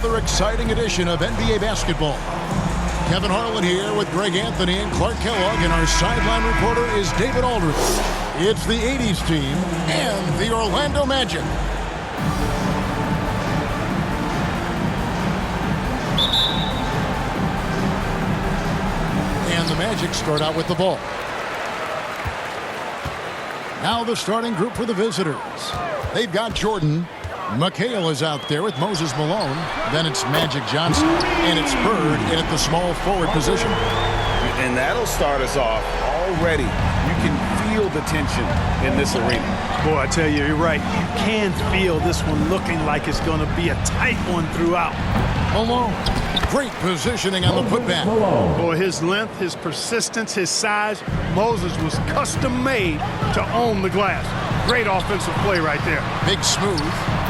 Another exciting edition of NBA basketball. Kevin Harlan here with Greg Anthony and Clark Kellogg, and our sideline reporter is David Aldridge. It's the 80s team and the Orlando Magic. And the Magic start out with the ball. Now the starting group for the visitors. They've got Jordan. McHale is out there with Moses Malone. Then it's Magic Johnson. And it's Bird in at the small forward position. And that'll start us off already. You can feel the tension in this arena. Boy, I tell you, you're right. You can feel this one looking like it's going to be a tight one throughout. Malone. Great positioning on the putback. Boy, his length, his persistence, his size. Moses was custom made to own the glass. Great offensive play right there. Big smooth.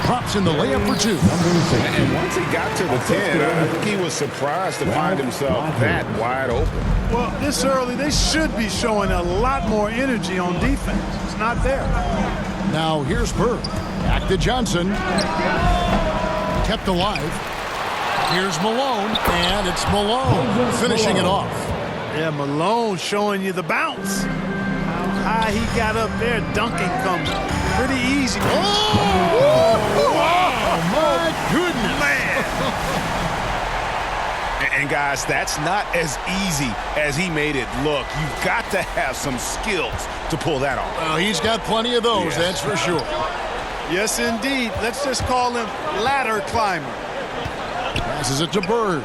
Drops in the layup for two. And once he got to the 10, I think he was surprised to find himself that wide open. Well, this early, they should be showing a lot more energy on defense. It's not there. Now here's Bird. Back to Johnson. Kept alive. Here's Malone, and it's Malone finishing it off. Yeah, Malone showing you the bounce. How high he got up there, dunking comes pretty easy. Oh, my goodness. Man. And guys, that's not as easy as he made it look. You've got to have some skills to pull that off. Well, he's got plenty of those, that's for sure. Yes, indeed. Let's just call him ladder climber. Passes it to Bird.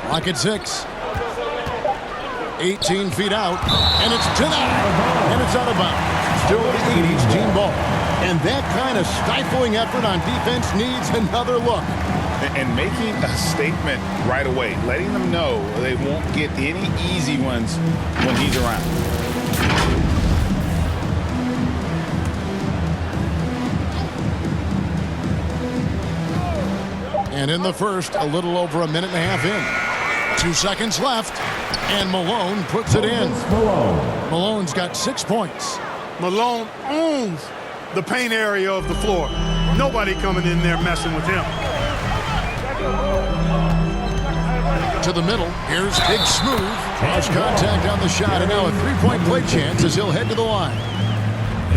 Clock at 6. 18 feet out, and it's denied, and it's out of bounds. Still the 80s team ball. And that kind of stifling effort on defense needs another look. And making a statement right away, letting them know they won't get any easy ones when he's around. And in the first, a little over a minute and a half in. 2 seconds left, and Malone puts it in. Malone's got 6 points. Malone owns the paint area of the floor. Nobody coming in there messing with him. To the middle, here's Big Smooth. Cross contact on the shot, and now a three-point play chance as he'll head to the line.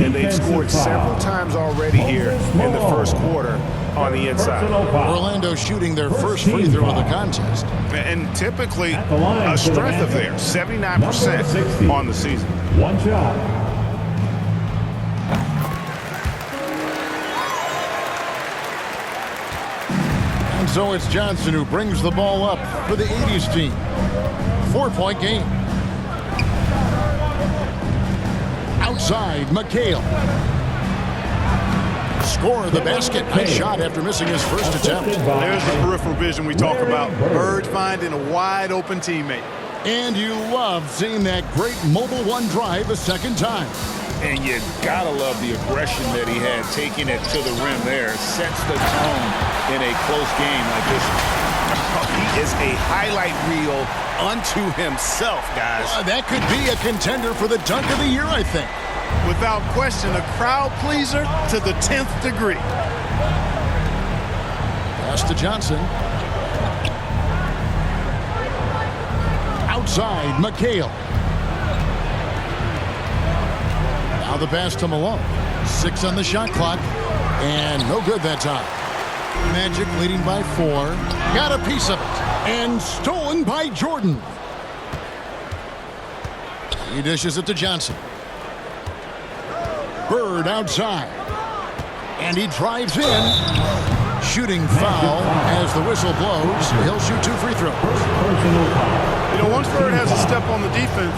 And they've scored several times already here in the first quarter on the inside. Orlando shooting their first free throw of the contest. And typically a strength of theirs, 79% on the season. One shot. And so it's Johnson who brings the ball up for the 80s team. 4-point game. Outside, McHale. Score the basket. Nice shot after missing his first attempt. There's the peripheral vision we talk about. Bird finding a wide open teammate. And you love seeing that great mobile one drive a second time. And you gotta love the aggression that he had, taking it to the rim there. Sets the tone in a close game like this. He is a highlight reel unto himself, guys. That could be a contender for the dunk of the year, I think. Without question, a crowd pleaser to the 10th degree. Pass to Johnson. Outside, McHale. Now the pass to Malone. 6 on the shot clock. And no good that time. Magic leading by 4. Got a piece of it. And stolen by Jordan. He dishes it to Johnson. Bird outside. And he drives in. Shooting foul as the whistle blows. He'll shoot 2 free throws. You know, once Bird has a step on the defense,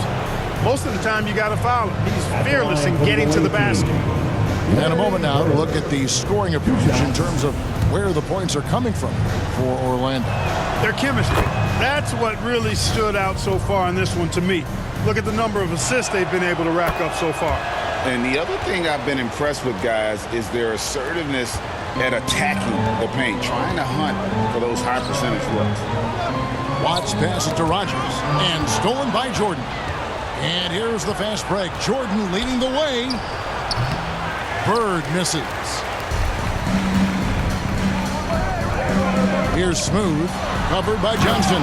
most of the time you got to foul him. He's fearless in getting to the basket. And a moment now to look at the scoring approach in terms of where the points are coming from for Orlando. Their chemistry. That's what really stood out so far in this one to me. Look at the number of assists they've been able to rack up so far. And the other thing I've been impressed with, guys, is their assertiveness at attacking the paint, trying to hunt for those high percentage looks. Watts passes to Rogers, and stolen by Jordan. And here's the fast break. Jordan leading the way. Bird misses. Here's Smooth, covered by Johnson.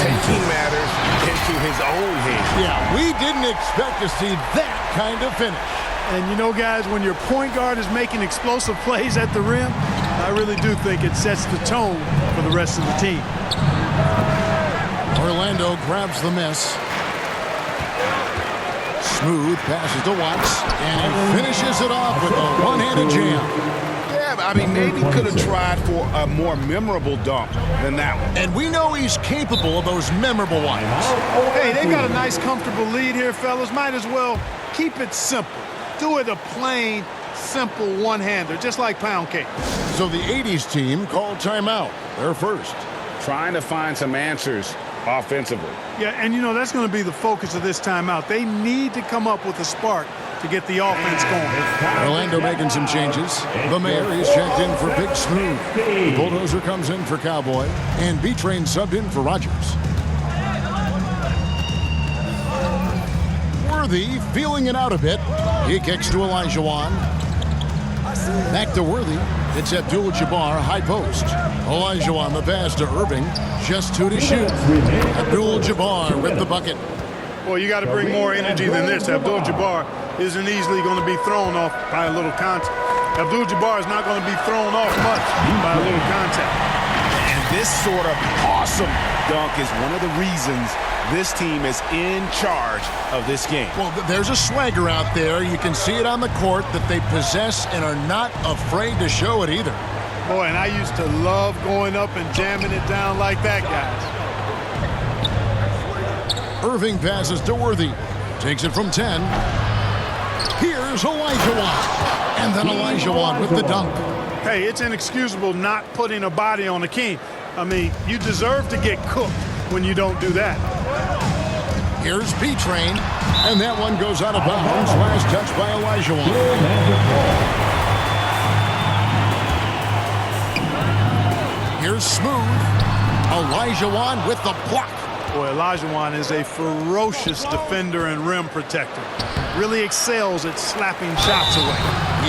Taking matters into his own hands. Yeah, we didn't expect to see that kind of finish. And you know, guys, when your point guard is making explosive plays at the rim, I really do think it sets the tone for the rest of the team. Orlando grabs the miss. Smooth passes to Watts, and he finishes it off with a one-handed jam. Yeah, I mean, maybe could have tried for a more memorable dunk than that one. And we know he's capable of those memorable ones. Hey, they got a nice, comfortable lead here, fellas. Might as well keep it simple. Do it a plain, simple one-hander, just like pound cake. So the 80s team called timeout. They're first. Trying to find some answers offensively. Yeah, and you know, that's going to be the focus of this timeout. They need to come up with a spark to get the offense going. Orlando making some changes. The mayor is checked in for Big Smooth. The Bulldozer comes in for Cowboy. And B-Train subbed in for Rogers. Worthy feeling it out a bit. He kicks to Olajuwon. Back to Worthy. It's Abdul-Jabbar, high post. Olajuwon, the pass to Irving. Just 2 to shoot. Abdul-Jabbar with the bucket. Well, you got to bring more energy than this. Abdul-Jabbar isn't easily going to be thrown off by a little contact. Abdul-Jabbar is not going to be thrown off much by a little contact. And this sort of awesome dunk is one of the reasons this team is in charge of this game. Well, there's a swagger out there. You can see it on the court that they possess and are not afraid to show it either. Boy, and I used to love going up and jamming it down like that, guys. Irving passes to Worthy. Takes it from 10. Here's Olajuwon. And then Olajuwon with the dunk. Hey, it's inexcusable not putting a body on the king. I mean, you deserve to get cooked when you don't do that. Here's B-Train, and that one goes out of bounds. Last touch by Olajuwon. Here's Smooth. Olajuwon with the block. Boy, Olajuwon is a ferocious defender and rim protector. Really excels at slapping shots away.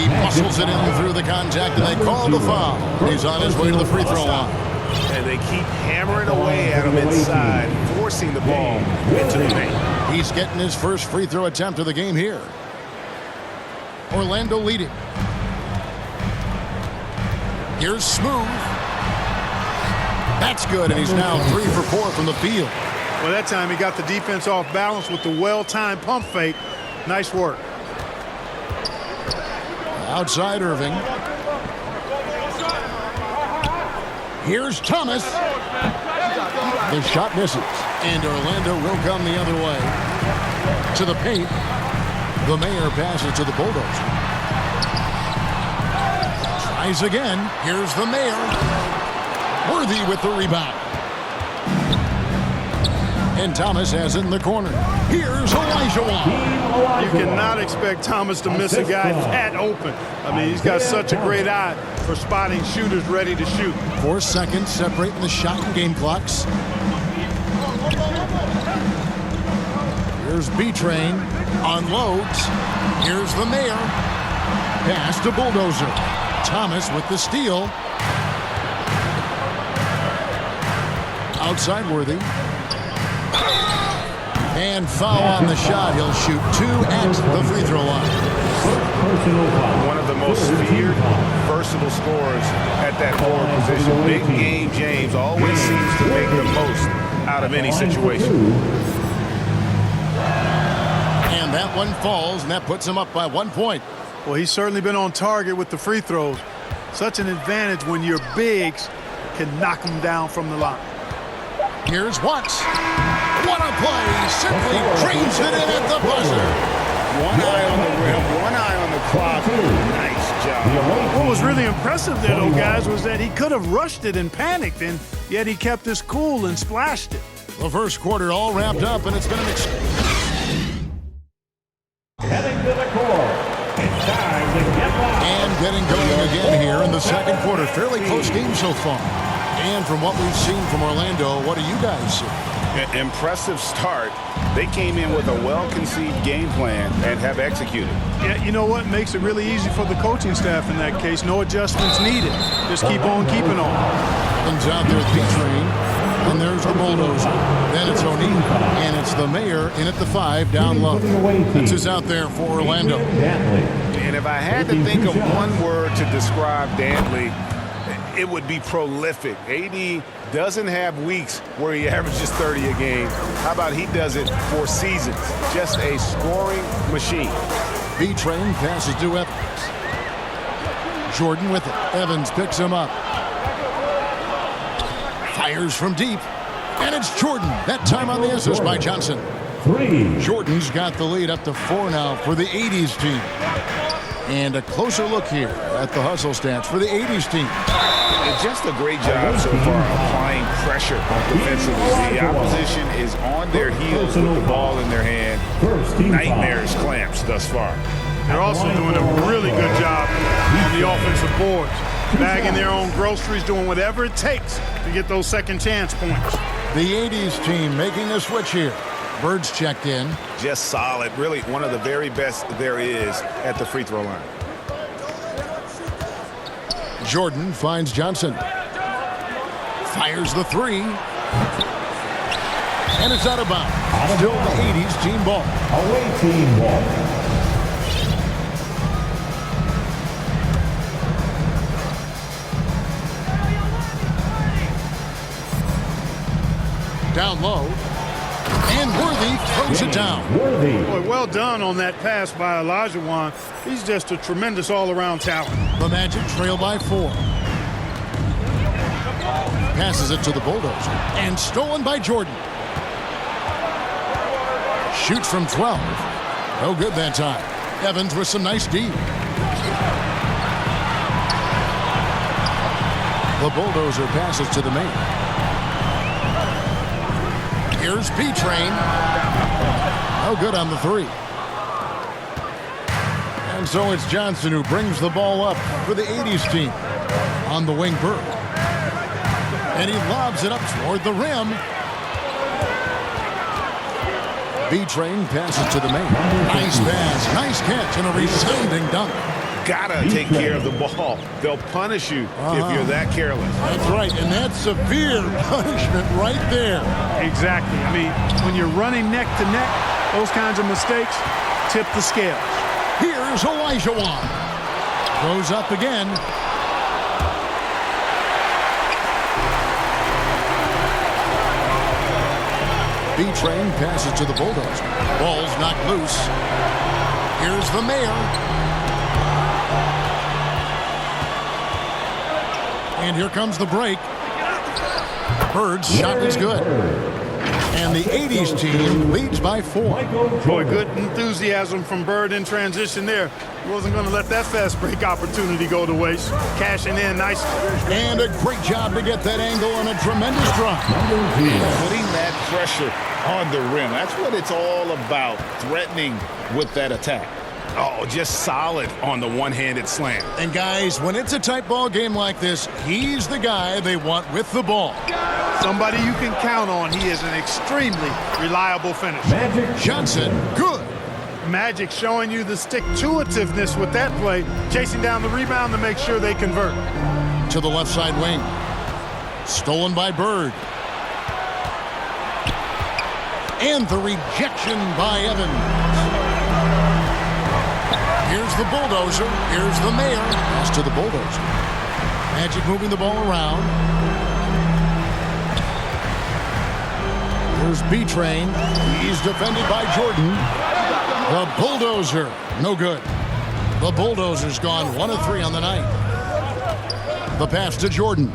He muscles it in through the contact, and they call the foul. He's on his way to the free throw line. And they keep hammering away at him inside, forcing the ball into the paint. He's getting his first free throw attempt of the game here. Orlando leading. Here's Smooth. That's good, and he's now 3 for 4 from the field. Well, that time he got the defense off balance with the well-timed pump fake. Nice work. Outside Irving. Here's Thomas. The shot misses. And Orlando will come the other way. To the paint. The mayor passes to the Bulldozer. Tries again. Here's the mayor. Worthy with the rebound. And Thomas has it in the corner. Here's Olajuwon. You cannot expect Thomas to miss a guy that open. I mean, he's got such a great eye for spotting shooters ready to shoot. 4 seconds separating the shot and game clocks. Here's B-Train. Unloads. Here's the mayor. Pass to Bulldozer. Thomas with the steal. Outside Worthy. And foul on the shot. He'll shoot 2 at the free throw line. One of the most feared, versatile scorers at that forward position. Big game James always seems to make the most out of any situation. And that one falls, and that puts him up by 1 point. Well, he's certainly been on target with the free throws. Such an advantage when your bigs can knock them down from the line. Here's Watts. What a play. Simply drains it in at the buzzer. One eye on the rim, one eye on the clock. Nice job. What was really impressive there, though, guys, was that he could have rushed it and panicked, and yet he kept his cool and splashed it. The first quarter all wrapped up, and it's been an Heading to the court. It's time to get loud. And getting going again here in the second quarter. Fairly close game so far. And from what we've seen from Orlando, what do you guys see? Impressive start. They came in with a well-conceived game plan and have executed. Yeah, you know what makes it really easy for the coaching staff in that case? No adjustments needed. Just keep on keeping on. Comes out there with B-Train. And there's the Bulldozer. Then it's O'Neal. And it's the Mayor in at the 5 down low. This is out there for Orlando. And if I had to think of one word to describe Dantley, it would be prolific. AD doesn't have weeks where he averages 30 a game. How about he does it for seasons? Just a scoring machine. B-Train passes to Evans. Jordan with it. Evans picks him up. Fires from deep. And it's Jordan. That time on the assist by Johnson. Jordan's got the lead up to 4 now for the 80s team. And a closer look here at the hustle stats for the 80s team. And just a great job so far applying pressure defensively. The opposition is on their heels with the ball in their hand. Nightmarish clamps thus far. They're also doing a really good job on the offensive boards. Bagging their own groceries, doing whatever it takes to get those second chance points. The 80s team making a switch here. Bird's checked in. Just solid. Really one of the very best there is at the free throw line. Jordan finds Johnson. Fires the 3. And it's out of bounds. Still the 80s team ball. Away team ball. Down low. And Worthy throws it down. Boy, well done on that pass by Olajuwon. He's just a tremendous all-around talent. The Magic trail by 4. Passes it to the Bulldozer. And stolen by Jordan. Shoots from 12. No good that time. Evans with some nice D. The Bulldozer passes to the Mayor. Here's B-Train. No good on the 3. And so it's Johnson who brings the ball up for the 80s team. On the wing, Bird. And he lobs it up toward the rim. B-Train passes to the Mayor. Nice pass, nice catch, and a resounding dunk. Gotta take care of the ball. They'll punish you if you're that careless. That's right, and that's severe punishment right there. Exactly. I mean, when you're running neck to neck, those kinds of mistakes tip the scales. Here's Olajuwon. Goes up again. B-Train passes to the Bulldozer. Ball's knocked loose. Here's the Mayor. And here comes the break. Bird's shot is good. And the 80s team leads by 4. Boy, good enthusiasm from Bird in transition there. He wasn't going to let that fast break opportunity go to waste. Cashing in nicely. And a great job to get that angle on a tremendous drive. Putting that pressure on the rim. That's what it's all about, threatening with that attack. Oh, just solid on the one-handed slam. And guys, when it's a tight ball game like this, he's the guy they want with the ball. Somebody you can count on. He is an extremely reliable finisher. Magic Johnson, good. Magic showing you the stick-to-itiveness with that play, chasing down the rebound to make sure they convert. To the left side wing. Stolen by Bird. And the rejection by Evans. Here's the Bulldozer. Here's the Mayor. Pass to the Bulldozer. Magic moving the ball around. Here's B-Train. He's defended by Jordan. The Bulldozer. No good. The Bulldozer's gone 1 of 3 on the night. The pass to Jordan.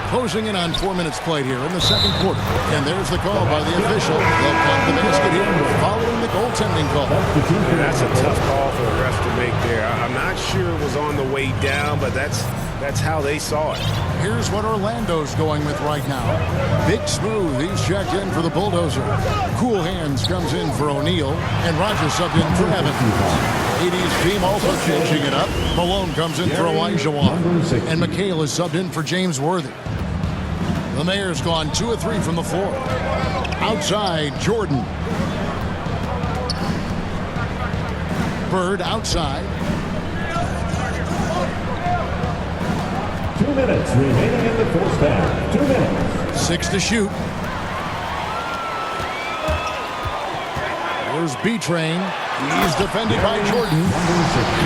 Closing in on 4 minutes played here in the second quarter. And there's the call by the official. They'll count the basket here following the goaltending call. And that's a tough call for the ref to make there. I'm not sure it was on the way down, but that's how they saw it. Here's what Orlando's going with right now. Big Smooth, he's checked in for the Bulldozer. Cool Hands comes in for O'Neal. And Rogers subbed in for Evans. 80s team also changing it up. Malone comes in for Olajuwon. And McHale is subbed in for James Worthy. The Mayor's gone 2 of 3 from the floor. Outside, Jordan. Bird outside. 2 minutes remaining in the first half. 2 minutes. 6 to shoot. Here's B-Train. He's defended by Jordan.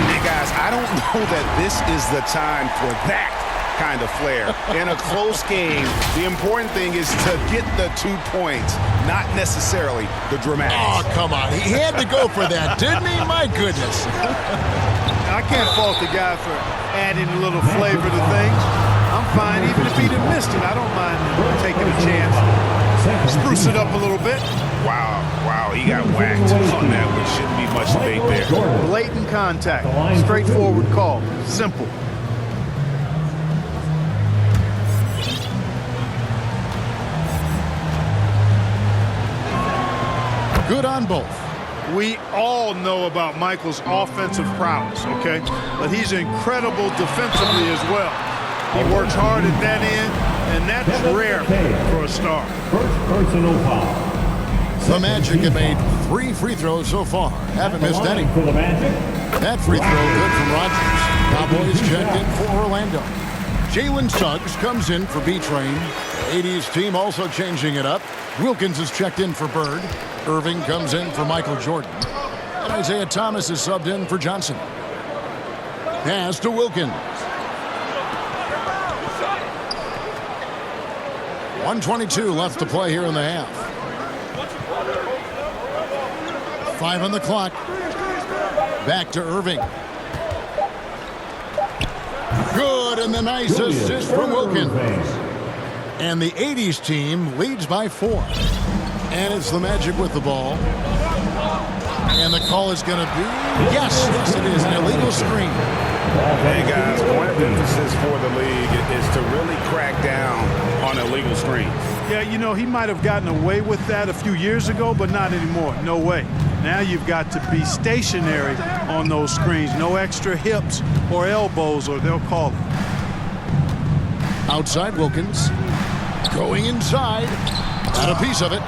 Hey, guys, I don't know that this is the time for that kind of flair. In a close game, the important thing is to get the 2 points, not necessarily the dramatics. Oh, come on. He had to go for that, didn't he? My goodness. I can't fault the guy for adding a little flavor to things. I'm fine. Even if he'd have missed it, I don't mind taking a chance. Spruce it up a little bit. Wow, he got whacked on that, which shouldn't be much debate there. Blatant contact. Straightforward call. Simple. Good on both. We all know about Michael's offensive prowess, okay? But he's incredible defensively as well. He works hard at that end, and that's rare for a star. First personal foul. The Magic have made 3 free throws so far. Haven't missed any. For the Magic. That free throw good from Rogers. Cowboys checked in for Orlando. Jalen Suggs comes in for B-Train. 80s team also changing it up. Wilkins is checked in for Bird. Irving comes in for Michael Jordan. And Isaiah Thomas is subbed in for Johnson. Pass to Wilkins. 1:22 left to play here in the half. 5 on the clock. Back to Irving. Good, and the nice assist from Wilkins. And the 80s team leads by 4. And it's the Magic with the ball. And the call is going to be, yes, it is an illegal screen. Hey, guys, point of emphasis for the league is to really crack down on illegal screens. Yeah, you know, he might have gotten away with that a few years ago, but not anymore. No way. Now you've got to be stationary on those screens. No extra hips or elbows, or they'll call it. Outside Wilkins. Going inside. Got a piece of it.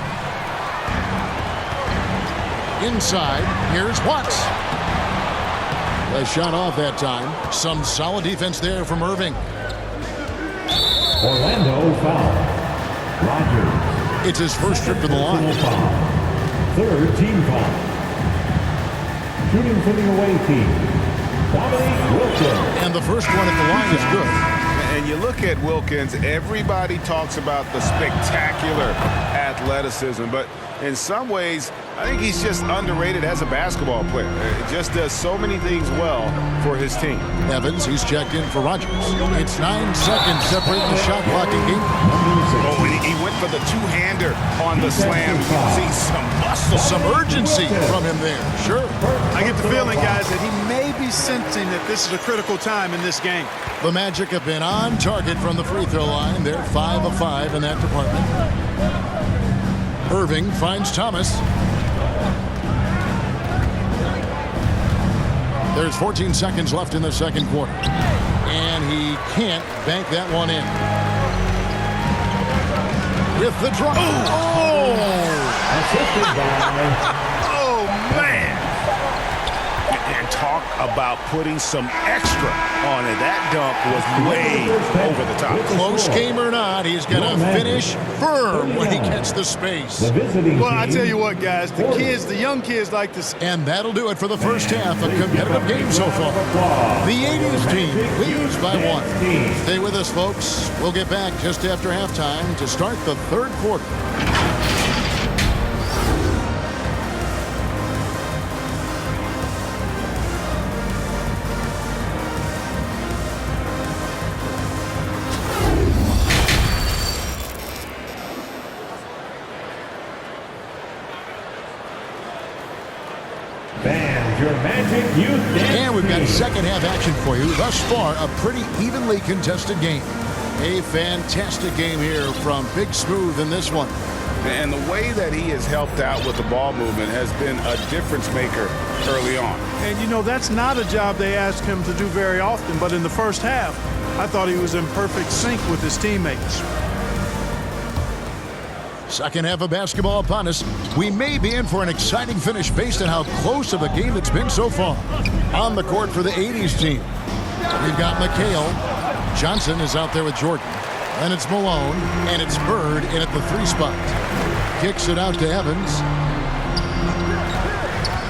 Inside. Here's Watts. A shot off that time. Some solid defense there from Irving. Orlando foul. Rogers. It's his first trip to the line. Foul. Third team foul. Shooting for the away team. Dominique Wilkins. And the first one at the line is good. And you look at Wilkins, everybody talks about the spectacular athleticism, but in some ways, I think he's just underrated as a basketball player. He just does so many things well for his team. Evans, he's checked in for Rogers. It's 9 seconds separating the shot clock and game. Oh, and he went for the two-hander on the slam. You can see some muscle. Some urgency from him there. Sure. I get the feeling, guys, that he may be sensing that this is a critical time in this game. The Magic have been on target from the free throw line. They're 5 of 5 in that department. Irving finds Thomas. There's 14 seconds left in the second quarter. And he can't bank that one in. With the drop. Oh, man. And talk about putting some extra on it. That dunk was way over the top. Close game or not, he's going to finish firm when he gets the space. Well, I tell you what, guys, the young kids like this. And that'll do it for the first half of competitive game so far. The 80s team leads by 1. Stay with us, folks. We'll get back just after halftime to start the third quarter. And we've got second half action for you. Thus far, a pretty evenly contested game. A fantastic game here from Big Smooth in this one. And the way that he has helped out with the ball movement has been a difference maker early on. And, you know, that's not a job they ask him to do very often. But in the first half, I thought he was in perfect sync with his teammates. Second half of basketball upon us. We may be in for an exciting finish based on how close of a game it's been so far. On the court for the 80s team, we've got McHale. Johnson is out there with Jordan. And it's Malone, and it's Bird in at the 3 spot. Kicks it out to Evans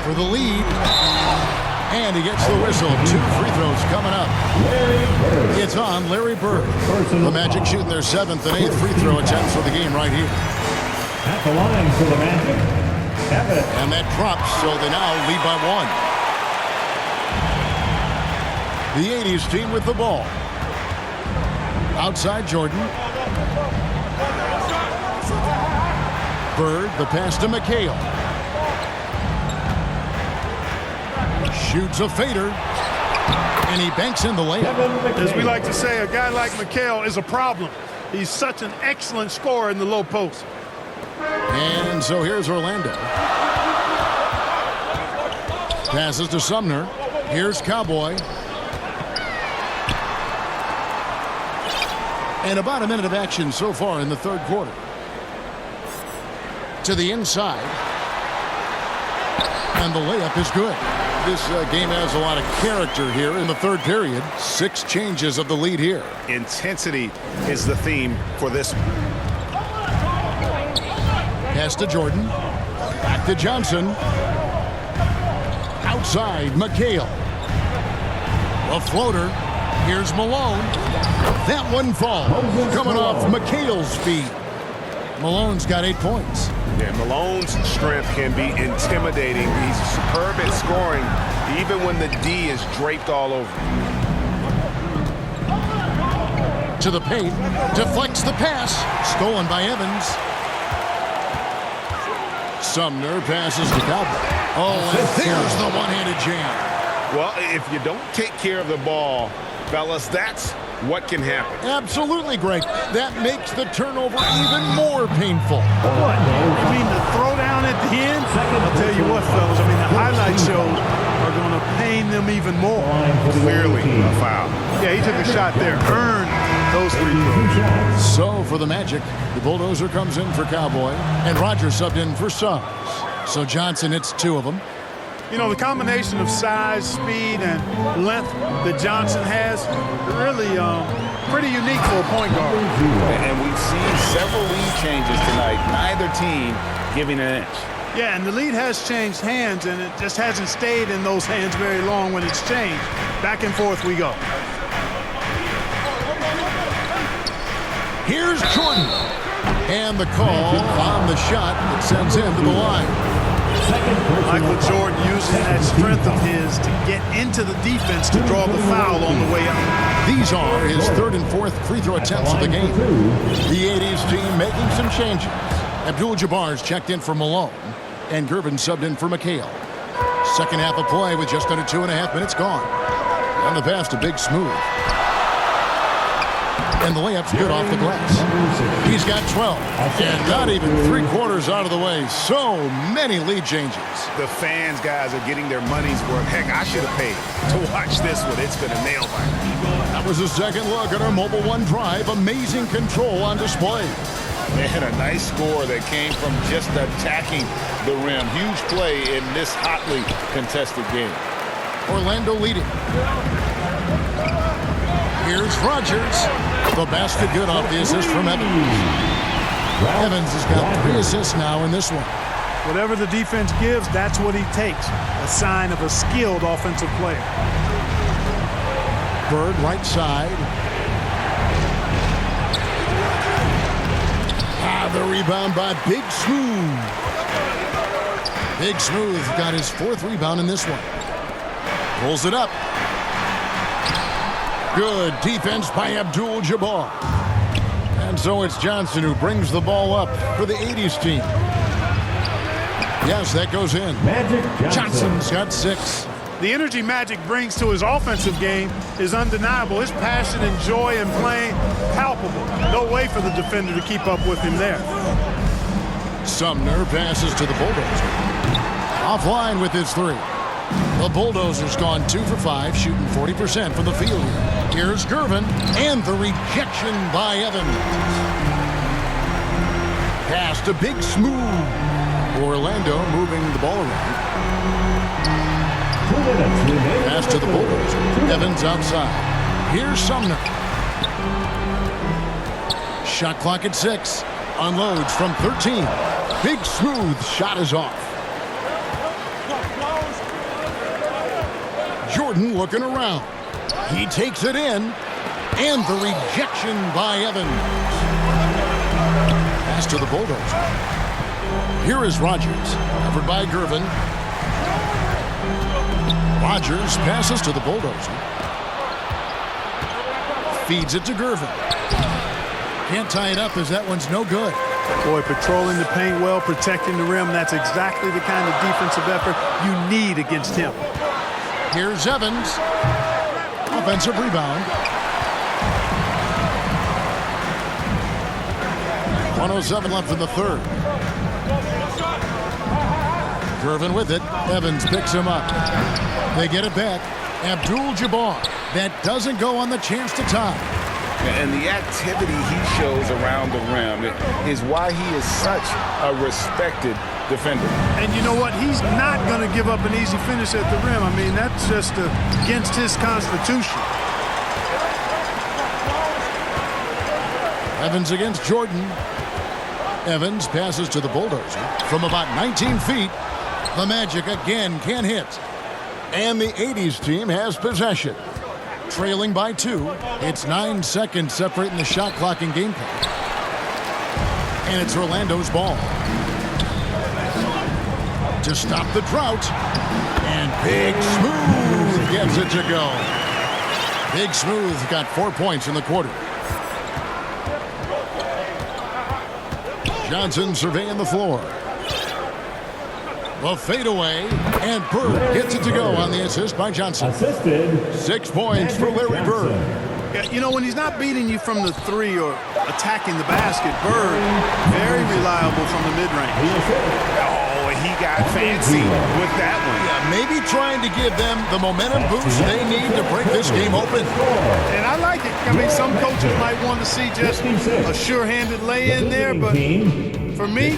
for the lead. And he gets the whistle. 2 free throws coming up. It's on Larry Bird. The Magic shoot their 7th and 8th free throw attempts for the game right here. At the line for the Magic, Evans. And that drops, so they now lead by 1. The 80s team with the ball. Outside Jordan. Bird, the pass to McHale. Shoots a fader. And he banks in the layup. As we like to say, a guy like McHale is a problem. He's such an excellent scorer in the low post. And so here's Orlando. Passes to Sumner. Here's Cowboy. And about a minute of action so far in the 3rd quarter. To the inside. And the layup is good. This game has a lot of character here in the 3rd period. 6 changes of the lead here. Intensity is the theme for this. Pass to Jordan. Back to Johnson. Outside, McHale. A floater. Here's Malone. That one falls. Coming off McHale's feet. Malone's got 8 points. Yeah, Malone's strength can be intimidating. He's superb at scoring, even when the D is draped all over. To the paint. Deflects the pass. Stolen by Evans. Sumner passes to Cowboy. Oh, and there's the one-handed jam. Well, if you don't take care of the ball, fellas, that's what can happen. Absolutely, Greg. That makes the turnover even more painful. What? You mean the throwdown at the end? I'll tell you what, fellas. I mean, the highlight shows are going to pain them even more. Clearly a foul. Yeah, he took a shot there. Earned those free throws. So for the Magic, the bulldozer comes in for Cowboy, and Rogers subbed in for Suggs. So Johnson hits 2 of them. You know, the combination of size, speed, and length that Johnson has, really pretty unique for a point guard. And we've seen several lead changes tonight, neither team giving an inch. Yeah, and the lead has changed hands, and it just hasn't stayed in those hands very long when it's changed. Back and forth we go. Here's Jordan. And the call on the shot that sends him to the line. Michael Jordan using that strength of his to get into the defense to draw the foul on the way out. These are his 3rd and 4th free throw attempts of the game. The 80s team making some changes. Abdul-Jabbar's checked in for Malone, and Gervin subbed in for McHale. Second half of play with just under 2.5 minutes gone. On the pass to Big Smooth. And the layup's good off the glass. He's got 12. And not even 3/4 out of the way. So many lead changes. The fans, guys, are getting their money's worth. Heck, I should have paid to watch this one. It's going to nail by now. That was a second look at our Mobile One drive. Amazing control on display. Man, a nice score that came from just attacking the rim. Huge play in this hotly contested game. Orlando leading. Here's Rogers. The basket good off the assist from Evans. Evans has got 3 assists now in this one. Whatever the defense gives, that's what he takes. A sign of a skilled offensive player. Bird right side. The rebound by Big Smooth. Big Smooth got his 4th rebound in this one. Pulls it up. Good defense by Abdul-Jabbar. And so it's Johnson who brings the ball up for the 80s team. Yes, that goes in. Johnson's got 6. The energy Magic brings to his offensive game is undeniable. His passion and joy in playing, palpable. No way for the defender to keep up with him there. Sumner passes to the Bulldozer. Offline with his 3. The Bulldozer's gone 2 for 5, shooting 40% from the field. Here's Gervin, and the rejection by Evans. Pass to Big Smooth. Orlando moving the ball around. 2 minutes remaining. Pass to the Bulldozer. Evans outside. Here's Sumner. Shot clock at 6. Unloads from 13. Big Smooth shot is off. Jordan looking around. He takes it in. And the rejection by Evans. Pass to the Bulldozer. Here is Rogers. Covered by Gervin. Rogers passes to the Bulldozer. Feeds it to Gervin. Can't tie it up as that one's no good. Boy, patrolling the paint well, protecting the rim. That's exactly the kind of defensive effort you need against him. Here's Evans. Offensive rebound. 1:07 left in the third. Gervin with it. Evans picks him up. They get it back. Abdul-Jabbar. That doesn't go on the chance to tie. And the activity he shows around the rim is why he is such a respected defender. And you know what? He's not going to give up an easy finish at the rim. I mean, that's just against his constitution. Evans against Jordan. Evans passes to the Bulldozer from about 19 feet. The Magic again can't hit. And the 80s team has possession. Trailing by 2. It's 9 seconds separating the shot clock and game clock. And it's Orlando's ball. To stop the drought. And Big Smooth gets it to go. Big Smooth got 4 points in the quarter. Johnson surveying the floor. The fadeaway, and Bird gets it to go on the assist by Johnson. Assisted. 6 points for Larry Bird. Yeah, you know, when he's not beating you from the 3 or attacking the basket, Bird, very reliable from the mid-range. Oh, he got fancy with that one. Yeah, maybe trying to give them the momentum boost they need to break this game open. And I like it. I mean, some coaches might want to see just a sure-handed lay-in there, but for me,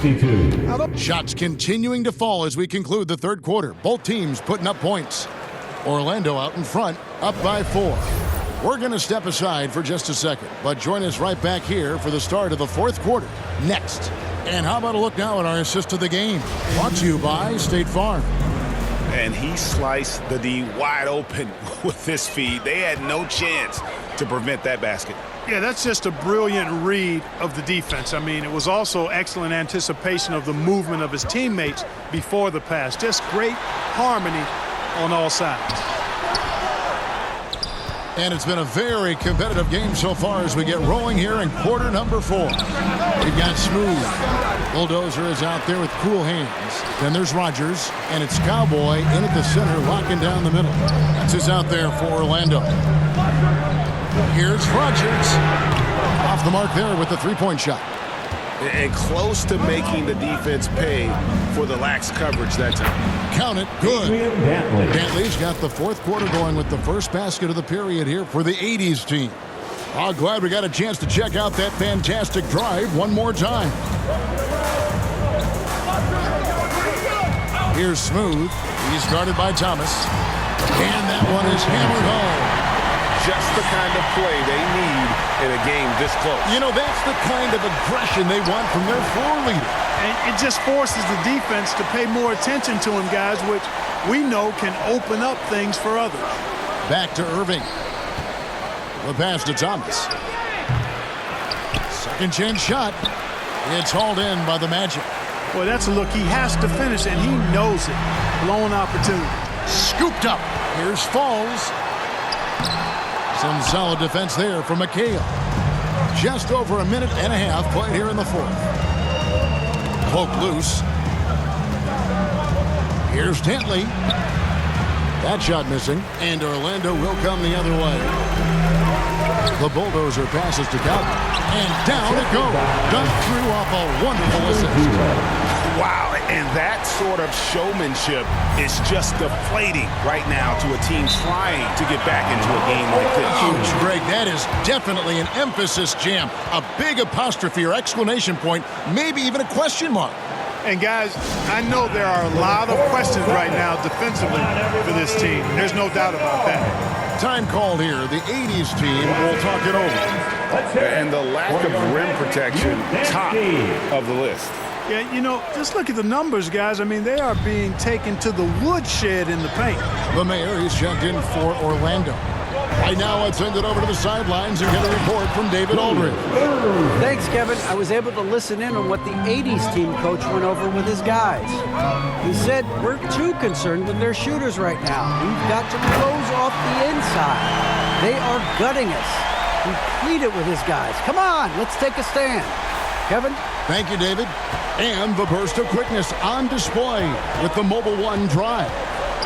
I don't. Shots continuing to fall as we conclude the third quarter. Both teams putting up points. Orlando out in front, up by 4. We're going to step aside for just a second, but join us right back here for the start of the fourth quarter next. And how about a look now at our assist of the game? Brought to you by State Farm. And he sliced the D wide open with this feed. They had no chance to prevent that basket. Yeah, that's just a brilliant read of the defense. I mean, it was also excellent anticipation of the movement of his teammates before the pass. Just great harmony on all sides. And it's been a very competitive game so far as we get rolling here in quarter number 4. We've got Smooth. Bulldozer is out there with cool hands. Then there's Rogers, and it's Cowboy in at the center, locking down the middle. That's who's out there for Orlando. Here's Rogers. Off the mark there with the three-point shot. And close to making the defense pay for the lax coverage that time. Count it. Good. Dantley. Dantley's got the fourth quarter going with the first basket of the period here for the 80s team. Oh, glad we got a chance to check out that fantastic drive one more time. Here's Smooth. He's guarded by Thomas. And that one is hammered home. Just the kind of play they need in a game this close. You know, that's the kind of aggression they want from their floor leader. And it just forces the defense to pay more attention to him, guys, which we know can open up things for others. Back to Irving. The pass to Thomas. Second chance shot. It's hauled in by the Magic. Boy, that's a look he has to finish, and he knows it. Blown opportunity. Scooped up. Here's Falls. Some solid defense there from McHale. Just over a minute and a half played here in the fourth. Poke loose. Here's Dantley. That shot missing, and Orlando will come the other way. The Bulldozer passes to Calvin, and down it goes. Done through off a wonderful assist. Wow, and that sort of showmanship is just deflating right now to a team trying to get back into a game like this. Ouch, Greg, that is definitely an emphasis jam. A big apostrophe or exclamation point, maybe even a question mark. And guys, I know there are a lot of questions right now defensively for this team. There's no doubt about that. Time called here. The 80s team will talk it over. And the lack of rim protection, top of the list. Yeah, you know, just look at the numbers, guys. I mean, they are being taken to the woodshed in the paint. The mayor is checked in for Orlando. Right now, let's send it over to the sidelines and get a report from David Aldridge. Thanks, Kevin. I was able to listen in on what the 80s team coach went over with his guys. He said, we're too concerned with their shooters right now. We've got to close off the inside. They are gutting us. He pleaded with his guys. Come on, let's take a stand. Kevin? Thank you, David. And the burst of quickness on display with the Mobile One drive.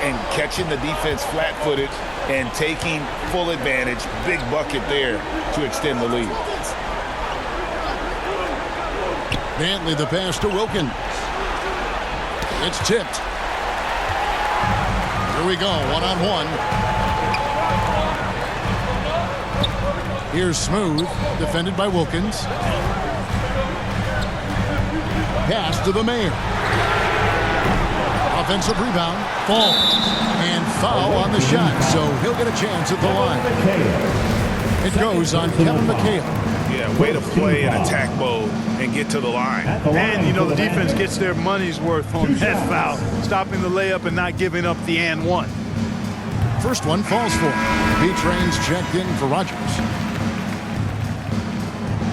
And catching the defense flat-footed and taking full advantage. Big bucket there to extend the lead. Bentley the pass to Wilkins. It's tipped. Here we go, one-on-one. Here's Smooth, defended by Wilkins. Pass to the mayor. Offensive rebound, falls, and foul on the shot, so he'll get a chance at the line. It goes on Kevin McHale. Yeah, way to play in attack mode and get to the line. And, you know, the defense gets their money's worth on that foul, stopping the layup and not giving up the and one. First one falls for him. B-Train's checked in for Rogers.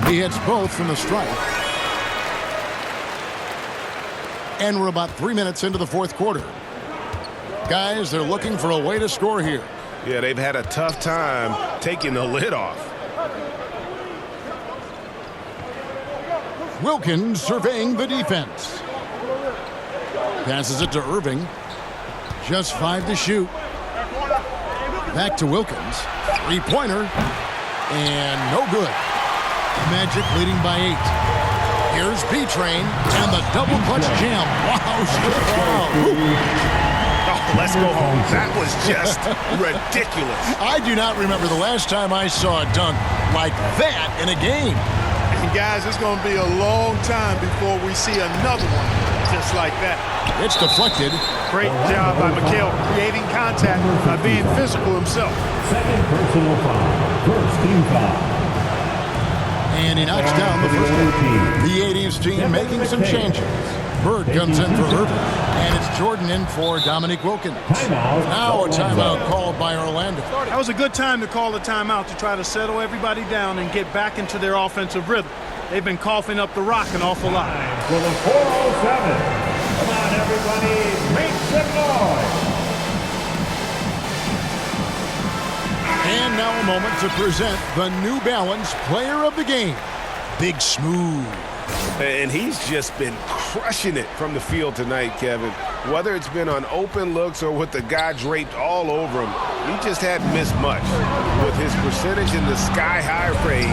He hits both from the stripe. And we're about 3 minutes into the fourth quarter. Guys, they're looking for a way to score here. Yeah, they've had a tough time taking the lid off. Wilkins surveying the defense. Passes it to Irving. Just 5 to shoot. Back to Wilkins. Three-pointer. And no good. Magic leading by 8. Here's B-Train and the double clutch jam. Wow, Oh, let's go home. That was just ridiculous. I do not remember the last time I saw a dunk like that in a game. And guys, it's going to be a long time before we see another one just like that. It's deflected. Great job by McHale creating contact by being physical himself. Second personal foul. First team foul. And he knocks down the first one. The 80s team making some changes. Bird comes in for Irving. And it's Jordan in for Dominique Wilkins. Now a timeout called by Orlando. That was a good time to call a timeout to try to settle everybody down and get back into their offensive rhythm. They've been coughing up the rock an awful lot. For the 407. Come on, everybody. Make some noise. And now a moment to present the New Balance Player of the Game, Big Smooth. And he's just been crushing it from the field tonight, Kevin. Whether it's been on open looks or with the guy draped all over him, he just hadn't missed much. With his percentage in the sky-high range,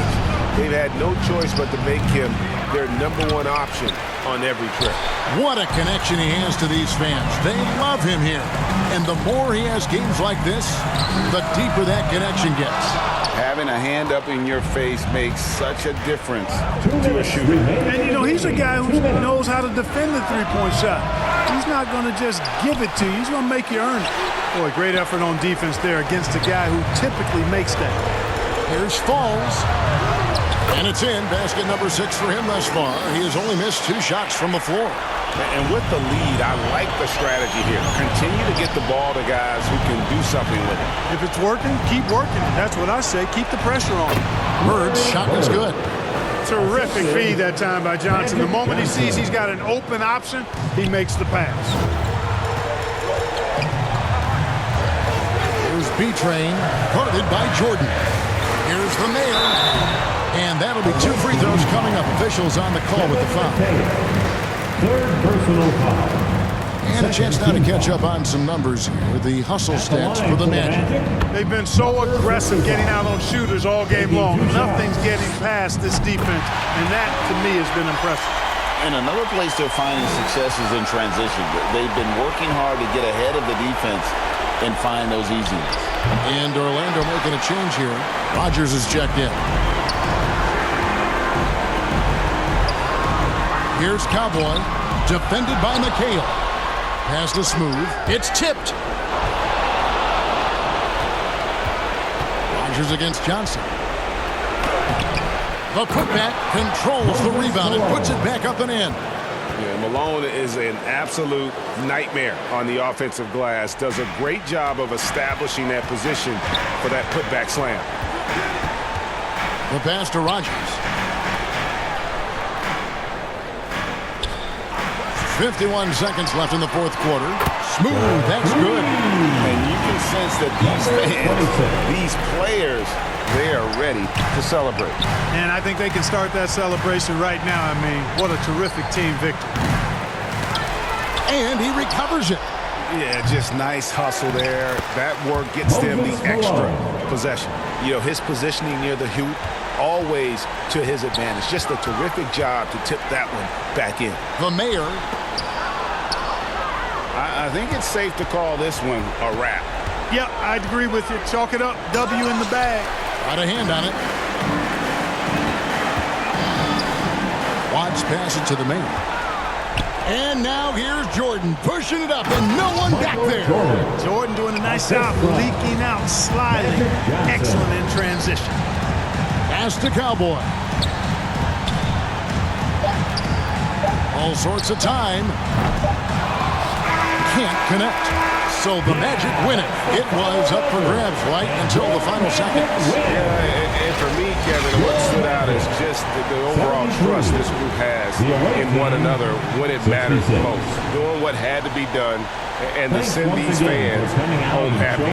they've had no choice but to make him their #1 option on every trip. What a connection he has to these fans. They love him here. And the more he has games like this, the deeper that connection gets. Having a hand up in your face makes such a difference to a shooter. And, you know, he's a guy who knows how to defend the three-point shot. He's not going to just give it to you. He's going to make you earn it. Boy, great effort on defense there against a guy who typically makes that. Here's Falls. And it's in. Basket number 6 for him thus far. He has only missed 2 shots from the floor. And with the lead, I like the strategy here. Continue to get the ball to guys who can do something with it. If it's working, keep working. That's what I say. Keep the pressure on. Bird's shot is good. Terrific feed that time by Johnson. The moment he sees he's got an open option, he makes the pass. Here's B-Train, guarded by Jordan. Here's the mayor. And that'll be 2 free throws coming up. Officials on the call with the foul. Third personal foul. And a chance now to catch up on some numbers here. The hustle stats for the Magic. They've been so aggressive getting out on shooters all game long. Nothing's getting past this defense, and that, to me, has been impressive. And another place they're finding success is in transition. They've been working hard to get ahead of the defense and find those easy ones. And Orlando making a change here. Rodgers is checked in. Here's Cowboy, defended by McHale. Pass is smooth. It's tipped. Rodgers against Johnson. The putback controls the rebound and puts it back up and in. Yeah, Malone is an absolute nightmare on the offensive glass. Does a great job of establishing that position for that putback slam. The pass to Rodgers. 51 seconds left in the fourth quarter. Smooth, that's good. And you can sense that these fans, these players, they are ready to celebrate. And I think they can start that celebration right now. I mean, what a terrific team victory. And he recovers it. Yeah, just nice hustle there. That work gets them the extra possession. You know, his positioning near the hoop, always to his advantage. Just a terrific job to tip that one back in. The mayor. I think it's safe to call this one a wrap. Yep, I'd agree with you. Chalk it up. W in the bag. Got a hand on it. Watts pass it to the mayor. And now here's Jordan pushing it up and no one back there. Jordan doing a nice job leaking out, sliding. Excellent in transition. Pass to Cowboy. All sorts of time. Can't connect. So the Magic win it. It was up for grabs right until the final seconds. Yeah, and for me, Kevin, what stood out is just the overall trust this group has in one another when it matters the most. Doing what had to be done and to send these fans home happy.